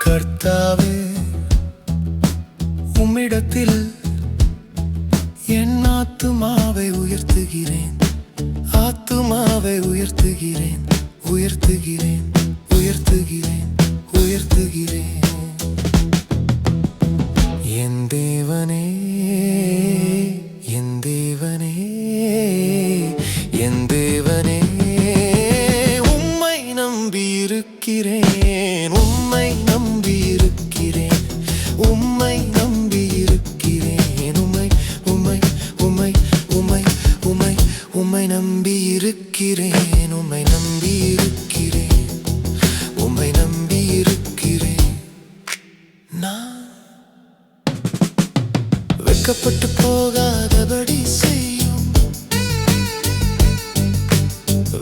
கர்த்தாவே, உம்மிடத்தில் என் ஆத்துமாவை உயர்த்துகிறேன், ஆத்துமாவை உயர்த்துகிறேன், உயர்த்துகிறேன், உயர்த்துகிறேன், உயர்த்துகிறேன். என் தேவனே, என் தேவனே, என் தேவனே, உம்மை நம்பியிருக்கிறேன், உம்மை நம்பியிருக்கிறேன், உம்மை நம்பியிருக்கிறேன், உம்மை உம்மை உம்மை உம்மை உம்மை உம்மை நம்பியிருக்கிறேன், உம்மை நம்பியிருக்கிறேன், உம்மை நம்பியிருக்கிறேன். நான் வெட்கப்பட்டு போகாதபடி செய்யும்,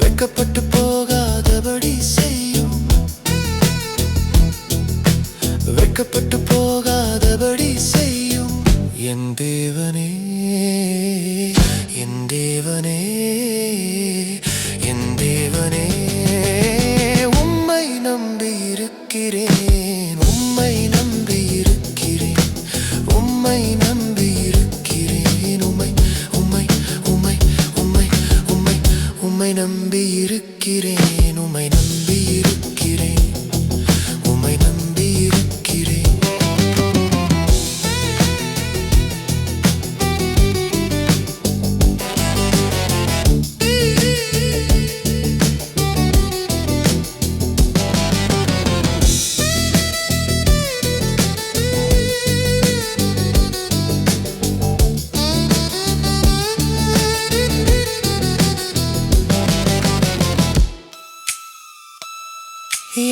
வெட்கப்பட்டு போகாதபடி செய்யும், வெட்கப்பட்டு போகாதபடி செய்யும். என் தேவனே, என் தேவனே, என் தேவனே, உம்மை நம்பியிருக்கிறேன், உம்மை நம்பியிருக்கிறேன், உம்மை நம்பியிருக்கிறேன், உம்மை உம்மை உம்மை உம்மை உம்மை உம்மை நம்பியிருக்கிறேன், உம்மை நம்பியிருக்கிறேன், உம்மை நம்பியிருக்கிறேன்.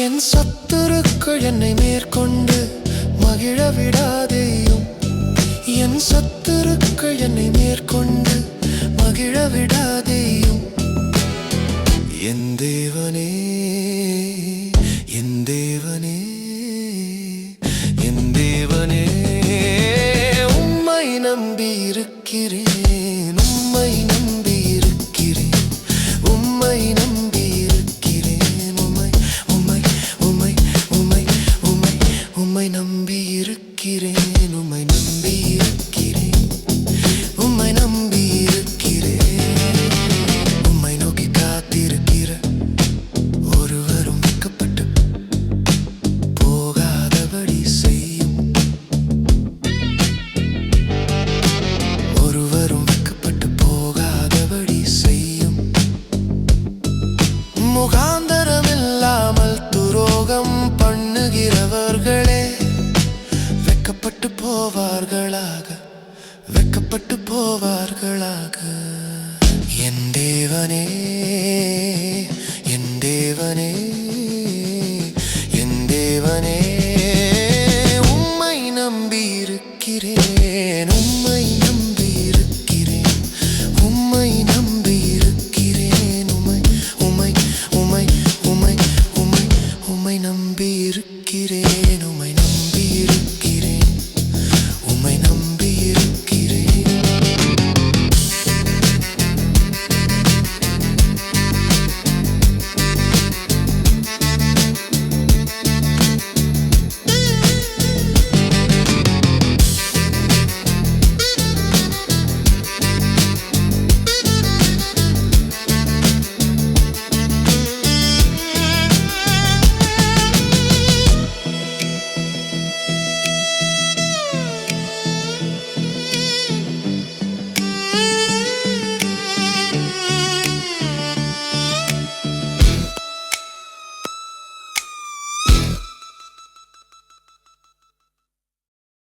என் சத்துருக்கள் என்னை மேற்கொண்டு மகிழ விடாதேயும், என் சத்துருக்கள் என்னை மேற்கொண்டு மகிழ விடாதேயும். என் தேவனே, என் தேவனே, என் தேவனே, உம்மை நம்பியிருக்கிறேன், உம்மை நம்பியிருக்கிறேன், உம்மை நம்பியிருக்கிறேன், உம்மை உம்மை உம்மை உம்மை உம்மை உம்மை நம்பியிருக்கிறேன், உம்மை நம்பியிருக்கிறேன், உம்மை நம்பியிருக்கிறேன். உம்மை நோக்கி காத்திருக்கிற ஒருவரும் வெட்கப்பட்டு போகாதபடி செய்யும், ஒருவரும் வெட்கப்பட்டு போகாதபடி செய்யும். முகாந்தரமில்லாமல் துரோகம் பண்ணுகிறவர்களே வெட்கப்பட்டு போவார்களாக, வெட்கப்பட்டு போவார்களாக. என் தேவனே,